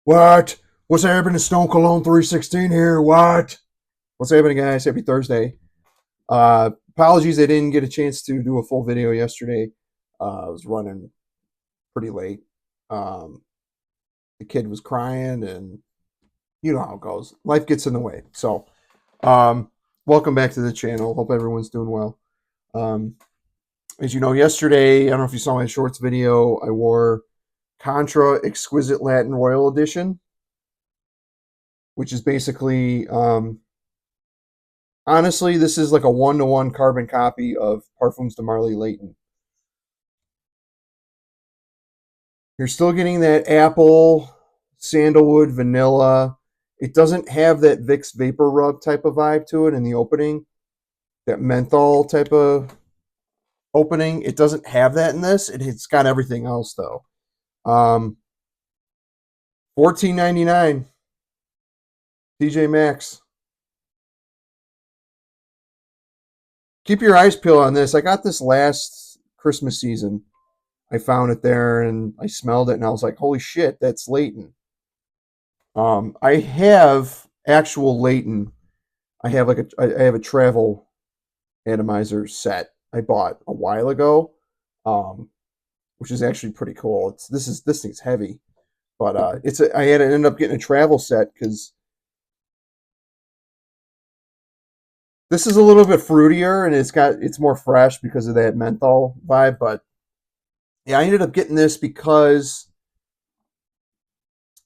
What? What's happening? Stone Cologne 316 here. What? What's happening, guys? Happy Thursday. Apologies, I didn't get a chance to do a full video yesterday. I was running pretty late. Um, the kid was crying, and you know how it goes. Life gets in the way. So, welcome back to the channel. Hope everyone's doing well. Um, as you know, yesterday, I don't know if you saw my shorts video, I wore Contra Exquisite Latin Royal Edition, which is basically, honestly, this is like a one-to-one carbon copy of Parfums de Marly Layton. You're still getting that apple, sandalwood, vanilla. It doesn't have that Vicks Vapor Rub type of vibe to it in the opening, that menthol type of opening. It doesn't have that in this. It's got everything else though. Um, $14.99, TJ Maxx. Keep your eyes peeled on this. I got this last Christmas season. I found it there and I smelled it and I was like, holy shit, that's Layton. I have actual Layton. I have I have a travel atomizer set I bought a while ago, um, which is actually pretty cool. This thing's heavy, but I had to end up getting a travel set because this is a little bit fruitier and it's more fresh because of that menthol vibe. But yeah, I ended up getting this because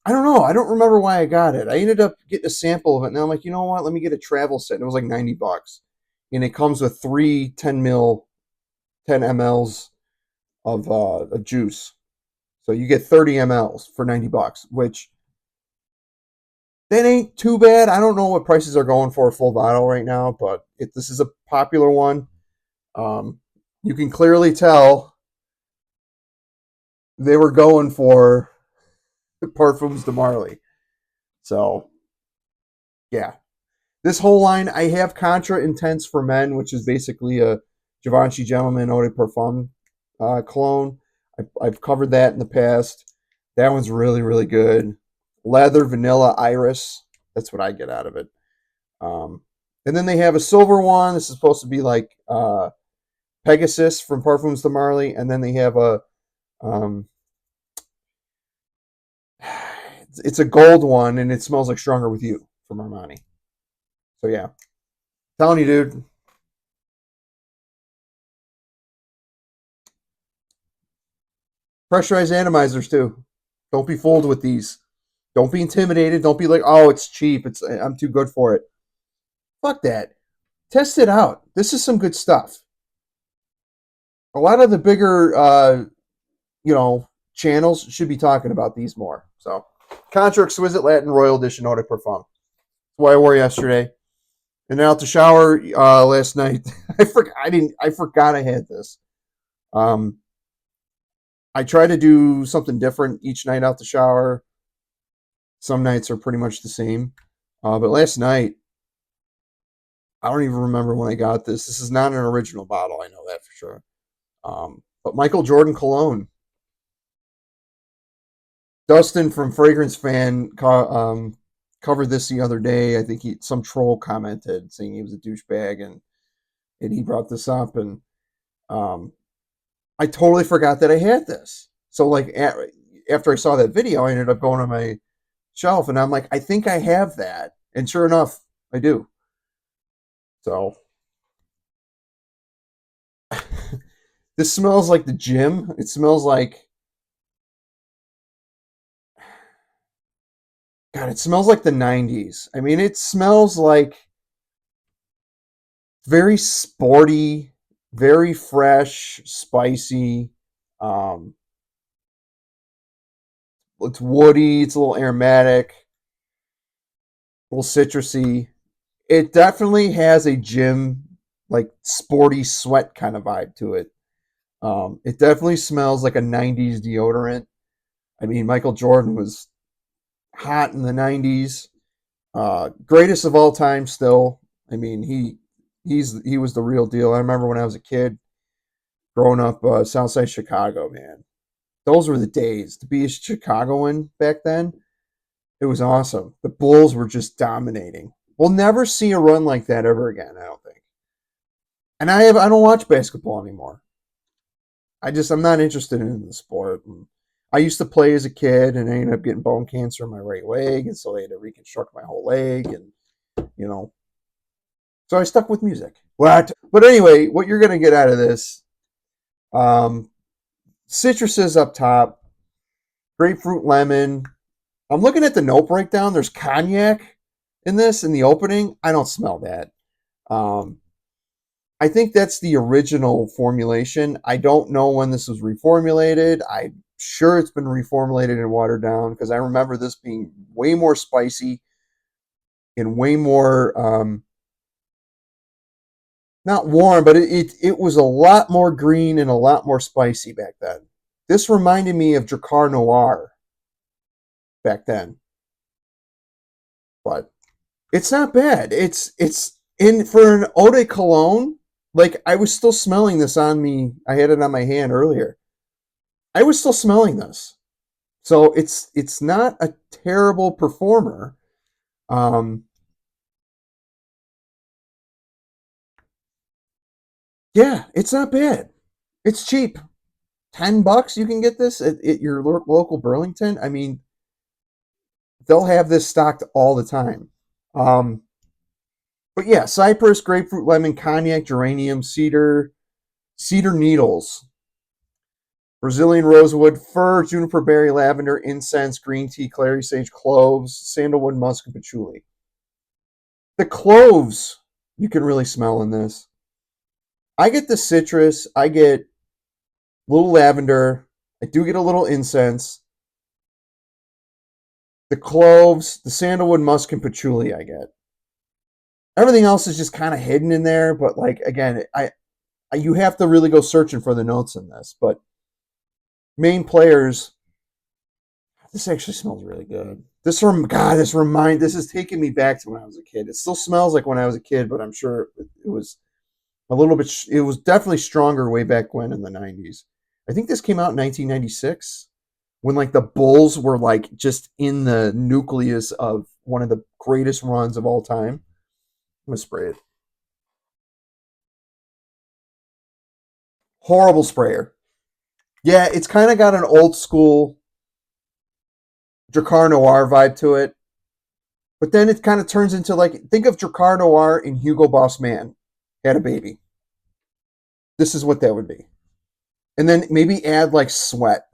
I don't know. I don't remember why I got it. I ended up getting a sample of it, and I'm like, you know what? Let me get a travel set. And it was like $90, and it comes with three 10 mLs of juice. So you get 30 mLs for $90, which that ain't too bad. I don't know what prices are going for a full bottle right now, but this is a popular one. You can clearly tell they were going for Parfums de Marly. So yeah, this whole line, I have Contra Intense for Men, which is basically a Givenchy Gentleman Eau de Parfum cologne. I've covered that in the past. That one's really, really good. Leather Vanilla Iris. That's what I get out of it. And then they have a silver one. This is supposed to be like Pegasus from Parfums de Marly. And then they have um, it's a gold one, and it smells like Stronger With You from Armani. So yeah, telling you, dude. Pressurized atomizers too. Don't be fooled with these. Don't be intimidated. Don't be like, oh, it's cheap. I'm too good for it. Fuck that. Test it out. This is some good stuff. A lot of the bigger, channels should be talking about these more. So, Contra Exquisite Latin Royal Edition Eau de Parfum. That's what I wore yesterday. And then out the shower last night. I forgot I had this. I try to do something different each night out the shower. Some nights are pretty much the same. But last night, I don't even remember when I got this. This is not an original bottle. I know that for sure. But Michael Jordan Cologne. Dustin from Fragrance Fan covered this the other day. I think some troll commented saying he was a douchebag, and he brought this up, and I totally forgot that I had this. So like after I saw that video, I ended up going on my shelf, and I'm like, I think I have that, and sure enough, I do. So this smells like the gym. It smells like, God, it smells like the 90s. I mean, it smells like very sporty, very fresh, spicy. Um, it's woody, it's a little aromatic, a little citrusy. It definitely has a gym, like sporty sweat kind of vibe to it. It definitely smells like a 90s deodorant. I mean, Michael Jordan was hot in the 90s. Greatest of all time still. I mean, he was the real deal. I remember when I was a kid growing up Southside Chicago, man. Those were the days to be a Chicagoan back then. It was awesome. The Bulls were just dominating. We'll never see a run like that ever again, I don't think. And I don't watch basketball anymore. I'm not interested in the sport. And I used to play as a kid, and I ended up getting bone cancer in my right leg, and so they had to reconstruct my whole leg, and you know, so I stuck with music. What? But anyway, what you're gonna get out of this? Um, Citruses up top, grapefruit, lemon. I'm looking at the note breakdown. There's cognac in this in the opening. I don't smell that. Um, I think that's the original formulation. I don't know when this was reformulated. I'm sure it's been reformulated and watered down because I remember this being way more spicy and way more not warm, but it was a lot more green and a lot more spicy back then. This reminded me of Dracar Noir back then, but it's not bad. It's in for an eau de cologne. Like I was still smelling this on me. I had it on my hand earlier. I was still smelling this, so it's not a terrible performer. Um, yeah, it's not bad. It's cheap. $10 you can get this at your local Burlington. I mean, they'll have this stocked all the time. Um, but yeah, cypress, grapefruit, lemon, cognac, geranium, cedar needles, Brazilian rosewood, fir, juniper berry, lavender, incense, green tea, clary sage, cloves, sandalwood, musk, and patchouli. The cloves you can really smell in this. I get the citrus. I get a little lavender. I do get a little incense. The cloves, the sandalwood, musk, and patchouli I get. Everything else is just kind of hidden in there, but like again, you have to really go searching for the notes in this. But main players, this actually smells really good. This is taking me back to when I was a kid. It still smells like when I was a kid, but I'm sure it was a little bit. It was definitely stronger way back when in the '90s. I think this came out in 1996 when like the Bulls were like just in the nucleus of one of the greatest runs of all time. I'm gonna spray it. Horrible sprayer. Yeah, it's kind of got an old school Dracar Noir vibe to it, but then it kind of turns into like think of Dracar Noir and Hugo Boss Man had a baby. This is what that would be, and then maybe add like sweat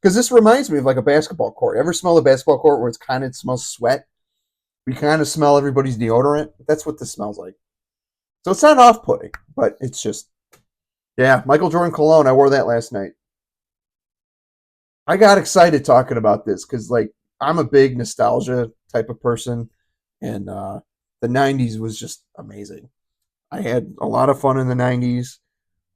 because this reminds me of like a basketball court. Ever smell a basketball court where it's kind of smells sweat? You kind of smell everybody's deodorant. That's what this smells like. So it's not off-putting, but it's just yeah. Michael Jordan Cologne. I wore that last night. I got excited talking about this because like I'm a big nostalgia type of person, and the '90s was just amazing. I had a lot of fun in the '90s.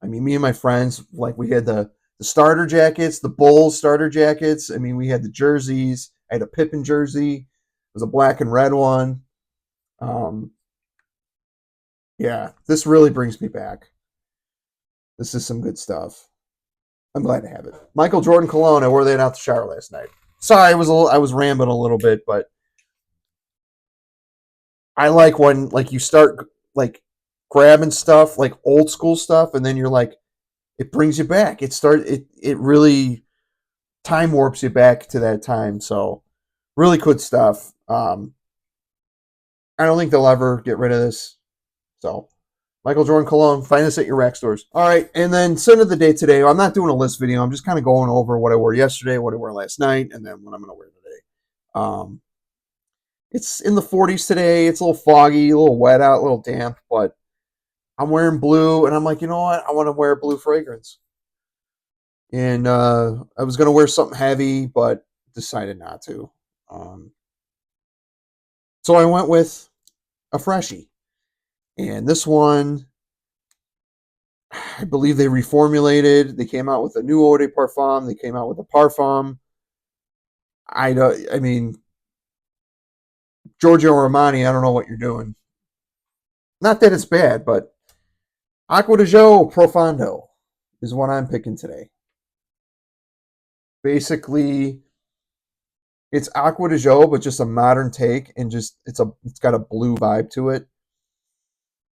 I mean, me and my friends like we had the starter jackets, the Bulls starter jackets. I mean, we had the jerseys. I had a Pippen jersey. It was a black and red one. Um, yeah, this really brings me back. This is some good stuff. I'm glad to have it. Michael Jordan Cologne. I wore that out the shower last night. Sorry, I was rambling a little bit, but I like when like you start like grabbing stuff like old school stuff, and then you're like it brings you back. It really time warps you back to that time. So really good stuff. I don't think they'll ever get rid of this. So Michael Jordan Cologne, find this at your rack stores. All right, and then sin of the day today. I'm not doing a list video. I'm just kind of going over what I wore yesterday, what I wore last night, and then what I'm going to wear today. Um, it's in the 40s today. It's a little foggy, a little wet out, a little damp, but I'm wearing blue, and I'm like, you know what? I want to wear a blue fragrance. And I was going to wear something heavy, but decided not to. Um, so I went with a freshie. And this one, I believe they reformulated. They came out with a new eau de parfum. They came out with a parfum. I don't. I mean, Giorgio Armani. I don't know what you're doing. Not that it's bad, but ACQUA de Profondo is what I'm picking today. Basically, It's Aqua de Joe, but just a modern take, and just it's got a blue vibe to it.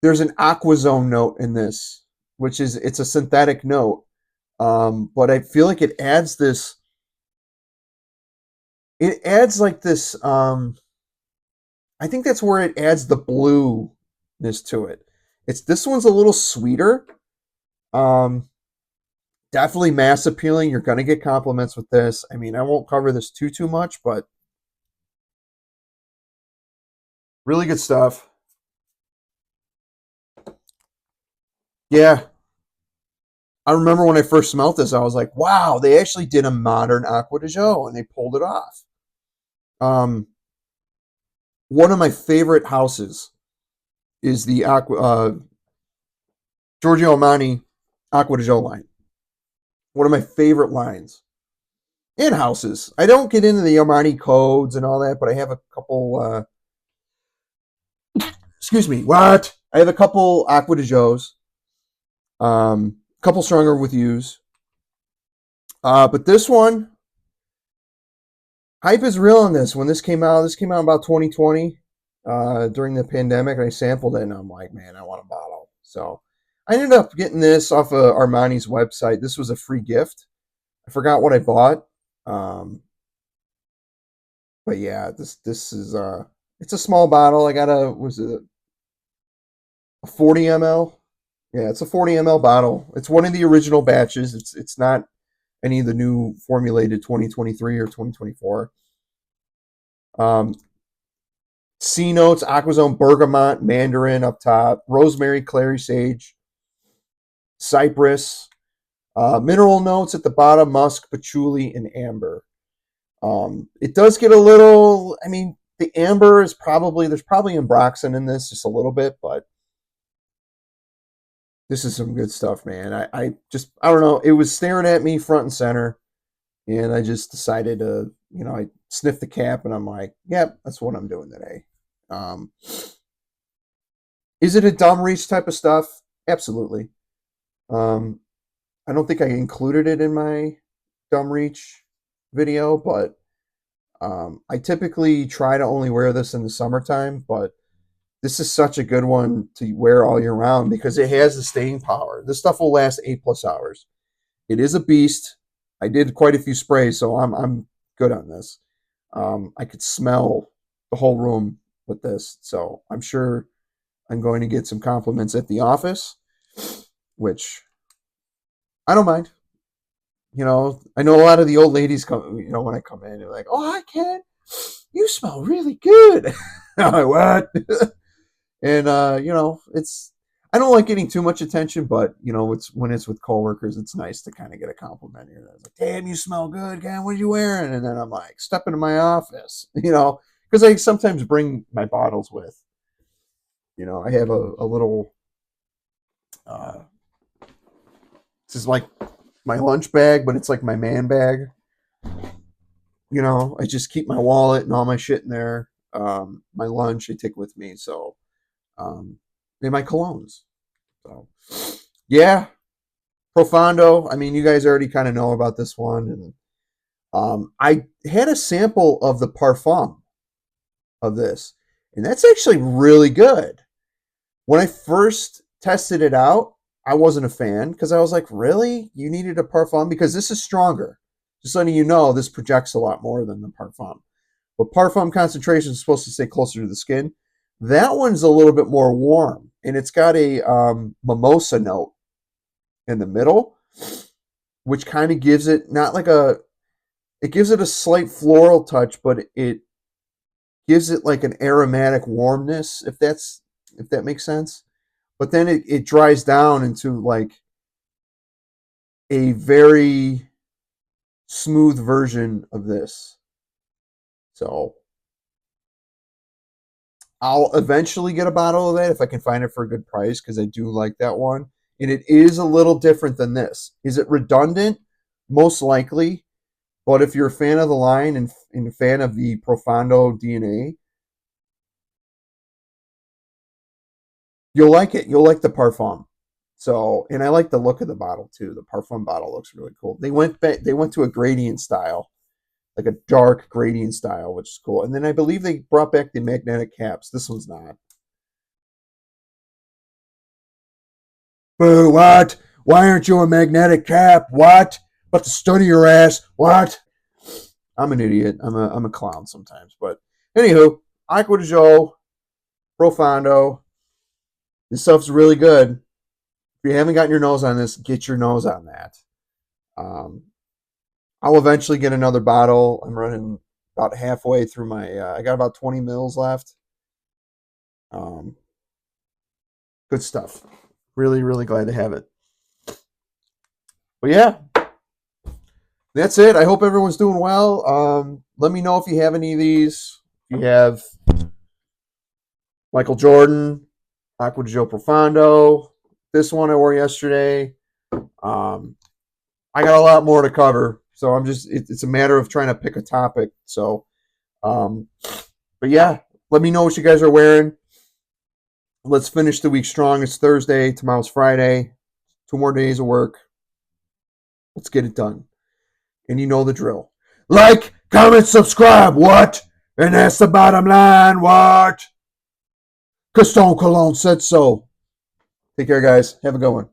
There's an Aquazone note in this, which is it's a synthetic note, but I feel like it adds this. It adds like this. I think that's where it adds the blueness to it. It's this one's a little sweeter. Um, Definitely mass appealing. You're gonna get compliments with this. I mean, I won't cover this too much, but really good stuff. Yeah, I remember when I first smelt this, I was like, wow, they actually did a modern Aqua de Joe and they pulled it off. Um, One of my favorite houses is the Giorgio Armani Aqua de Joe line. One of my favorite lines. And houses. I don't get into the Armani codes and all that, but I have a couple, excuse me, what? I have a couple Aqua de Joes, a couple stronger with yous. But this one, hype is real on this. When this came out in about 2020 during the pandemic, and I sampled it, and I'm like, man, I want a bottle. So I ended up getting this off of Armani's website. This was a free gift. I forgot what I bought, but yeah, this is it's a small bottle. I got a 40 ml. Yeah, it's a 40 ml bottle. It's one of the original batches. It's not any of the new formulated 2023 or 2024. Um, C notes, Aquazone, bergamot, mandarin up top, rosemary, clary sage, cypress, mineral notes at the bottom, musk, patchouli, and amber. It does get a little, I mean, the amber is there's probably ambroxan in this just a little bit, but this is some good stuff, man. I don't know. It was staring at me front and center, and I just decided to, I sniffed the cap, and I'm like, yep, that's what I'm doing today. Um, is it a dumb reach type of stuff? Absolutely. Um, I don't think I included it in my dumb reach video, but I typically try to only wear this in the summertime, but this is such a good one to wear all year round because it has the staying power. This stuff will last 8+ hours. It is a beast. I did quite a few sprays, so I'm good on this. I could smell the whole room with this, so I'm sure I'm going to get some compliments at the office, which I don't mind. I know a lot of the old ladies come. When I come in, they're like, "Oh, I can. You smell really good." I'm like, what? And it's I don't like getting too much attention, but it's when it's with coworkers, it's nice to kind of get a compliment here. It's like, damn, you smell good, guy. What are you wearing? And then I'm like, step into my office, because I sometimes bring my bottles with. I have a little. Uh, this is like my lunch bag, but it's like my man bag. I just keep my wallet and all my shit in there. My lunch I take with me, so and my colognes. So, yeah, Profondo. I mean, you guys already kind of know about this one, and I had a sample of the parfum of this, and that's actually really good. When I first tested it out, I wasn't a fan because I was like, really? You needed a parfum? Because this is stronger. Just letting you know, this projects a lot more than the parfum. But parfum concentration is supposed to stay closer to the skin. That one's a little bit more warm, and it's got a mimosa note in the middle, which kind of gives it not like it gives it a slight floral touch, but it gives it like an aromatic warmness, if that makes sense. But then it dries down into like a very smooth version of this. So I'll eventually get a bottle of that if I can find it for a good price because I do like that one. And it is a little different than this. Is it redundant? Most likely. But if you're a fan of the line and a fan of the Profondo DNA, you'll like it. You'll like the parfum. So, and I like the look of the bottle too. The parfum bottle looks really cool. They went to a gradient style like a dark gradient style, which is cool. And then I believe they brought back the magnetic caps. This one's not. Boo, what? Why aren't you a magnetic cap? What? About to study your ass. What? I'm an idiot. I'm a clown sometimes. But anywho, ACQUA GIO Profondo. This stuff's really good. If you haven't gotten your nose on this, get your nose on that. I'll eventually get another bottle. I'm running about halfway through my. I got about 20 mils left. Good stuff. Really, really glad to have it. But yeah, that's it. I hope everyone's doing well. Let me know if you have any of these. If you have Michael Jordan, ACQUA GIO Profondo. This one I wore yesterday. I got a lot more to cover, so I'm just. It's a matter of trying to pick a topic. So, but yeah, let me know what you guys are wearing. Let's finish the week strong. It's Thursday. Tomorrow's Friday. 2 more days of work. Let's get it done. And you know the drill. Like, comment, subscribe. What? And that's the bottom line. What? Because Stone Cologne said so. Take care, guys. Have a good one.